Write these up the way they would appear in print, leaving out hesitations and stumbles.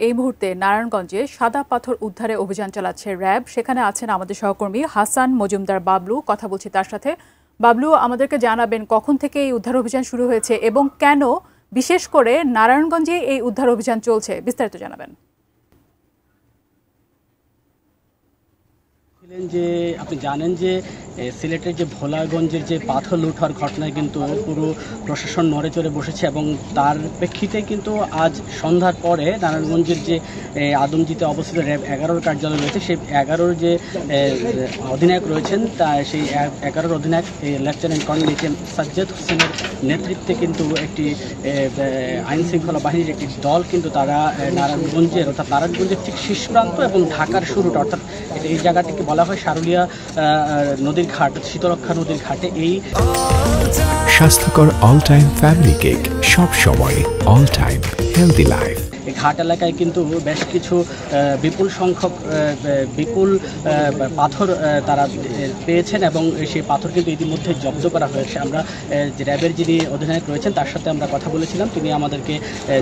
এই মুহূর্তে নারায়ণগঞ্জে সাদা পাথর উদ্ধারে অভিযান চালাচ্ছে র্যাব। সেখানে আছেন আমাদের সহকর্মী হাসান মজুমদার বাবলু। কথা বলছি তার সাথে। বাবলু, আমাদেরকে জানাবেন কখন থেকে এই উদ্ধার অভিযান শুরু হয়েছে এবং কেন বিশেষ করে নারায়ণগঞ্জে এই উদ্ধার অভিযান চলছে, বিস্তারিত জানাবেন। যে আপনি জানেন যে সিলেটের যে ভোলাগঞ্জের যে পাথর লুট হওয়ার ঘটনায় কিন্তু পুরো প্রশাসন নড়ে চড়ে বসেছে এবং তার প্রেক্ষিতে কিন্তু আজ সন্ধ্যার পরে নারায়ণগঞ্জের যে আদমজিতে অবস্থিত র্যাব 11 কার্যালয় রয়েছে, সেই 11 যে অধিনায়ক রয়েছেন তা সেই 11 অধিনায়ক লেফটেন্যান্ট কর্নেল সাজ্জাদ হোসেনের নেতৃত্বে কিন্তু একটি আইন শৃঙ্খলা বাহিনীর একটি দল কিন্তু তারা নারায়ণগঞ্জের অর্থাৎ নারায়ণগঞ্জের ঠিক শীর্ষ প্রান্ত এবং ঢাকার শুরুটা অর্থাৎ এই জায়গাটিকে বলা হয় সারুলিয়া নদীর ঘাট, শীতলক্ষা নদীর ঘাটে। এই স্বাস্থ্যকর অল টাইম ফ্যামিলি কেক, সব সময় অল টাইম হেলদি লাইফ। এই ঘাট এলাকায় কিন্তু বেশ কিছু বিপুল সংখ্যক পাথর তারা পেয়েছেন এবং সেই পাথর কিন্তু ইতিমধ্যে জব্দ করা হয়েছে। আমরা যে র্যাবের যিনি অধিনায়ক রয়েছেন তার সাথে আমরা কথা বলেছিলাম। তিনি আমাদেরকে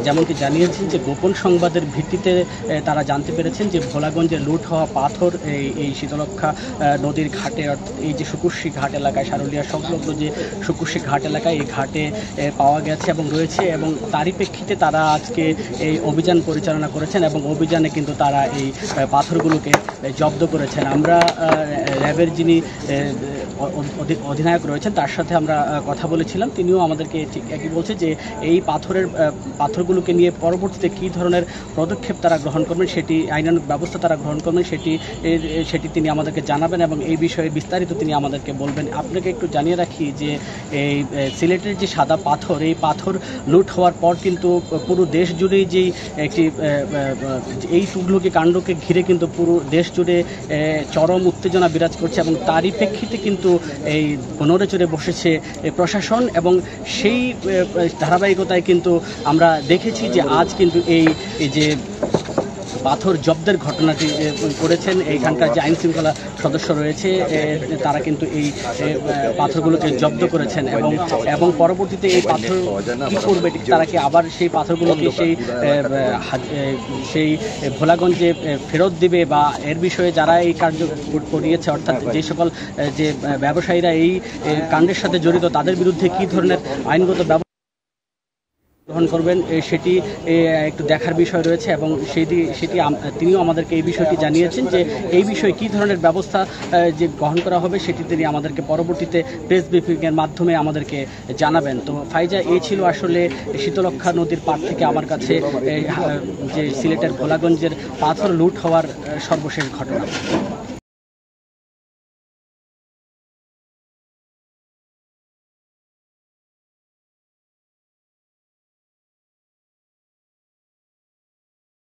যেমনটি জানিয়েছেন যে গোপন সংবাদের ভিত্তিতে তারা জানতে পেরেছেন যে ভোলাগঞ্জে লুট হওয়া পাথর এই শীতলক্ষা নদীর ঘাটে, এই যে সুকুশি ঘাট এলাকায়, সারুলিয়া সংলগ্ন যে সুকুশি ঘাট এলাকায় এই ঘাটে পাওয়া গেছে এবং রয়েছে, এবং তারই প্রেক্ষিতে তারা আজকে এই অভিযান পরিচালনা করেছেন এবং অভিযানে কিন্তু তারা এই পাথরগুলোকে জব্দ করেছেন। আমরা র্যাবের যিনি অধিনায়ক রয়েছেন তার সাথে আমরা কথা বলেছিলাম। তিনিও আমাদেরকে ঠিক একই বলছে যে এই পাথরগুলোকে নিয়ে পরবর্তীতে কী ধরনের পদক্ষেপ তারা গ্রহণ করবেন, সেটি আইনানুগ ব্যবস্থা তারা গ্রহণ করবেন, সেটি তিনি আমাদেরকে জানাবেন এবং এই বিষয়ে বিস্তারিত তিনি আমাদেরকে বলবেন। আপনাকে একটু জানিয়ে রাখি যে এই সিলেটের যে সাদা পাথর, এই পাথর লুট হওয়ার পর কিন্তু পুরো দেশ জুড়েই যেই একটি এই তুঘলকি কাণ্ডকে ঘিরে কিন্তু পুরো দেশ জুড়ে চরম উত্তেজনা বিরাজ করছে এবং তারই প্রেক্ষিতে কিন্তু এই নড়ে চড়ে বসেছে প্রশাসন এবং সেই ধারাবাহিকতায় কিন্তু আমরা দেখেছি যে আজ কিন্তু এই যে পাথর জব্দের ঘটনাটি করেছেন এইখানকার যে আইন শৃঙ্খলা সদস্য রয়েছে তারা কিন্তু এই পাথরগুলোকে জব্দ করেছেন এবং পরবর্তীতে এই পাথর কী করবে, তারা কি আবার সেই পাথরগুলোকে সেই ভোলাগঞ্জে ফেরত দিবে বা এর বিষয়ে যারা এই কার্য করিয়েছে অর্থাৎ যে সকল যে ব্যবসায়ীরা এই কাণ্ডের সাথে জড়িত তাদের বিরুদ্ধে কী ধরনের আইনগত ব্যবস্থা গ্রহণ করবেন সেটি একটু দেখার বিষয় রয়েছে এবং তিনিও আমাদেরকে এই বিষয়টি জানিয়েছেন যে এই বিষয়ে কী ধরনের ব্যবস্থা যে গ্রহণ করা হবে সেটি তিনি আমাদেরকে পরবর্তীতে প্রেস ব্রিফিংয়ের মাধ্যমে আমাদেরকে জানাবেন। তো ফাইজা, এই ছিল আসলে শীতলক্ষা নদীর পাড় থেকে আমার কাছে যে সিলেটের ভোলাগঞ্জের পাথর লুট হওয়ার সর্বশেষ ঘটনা।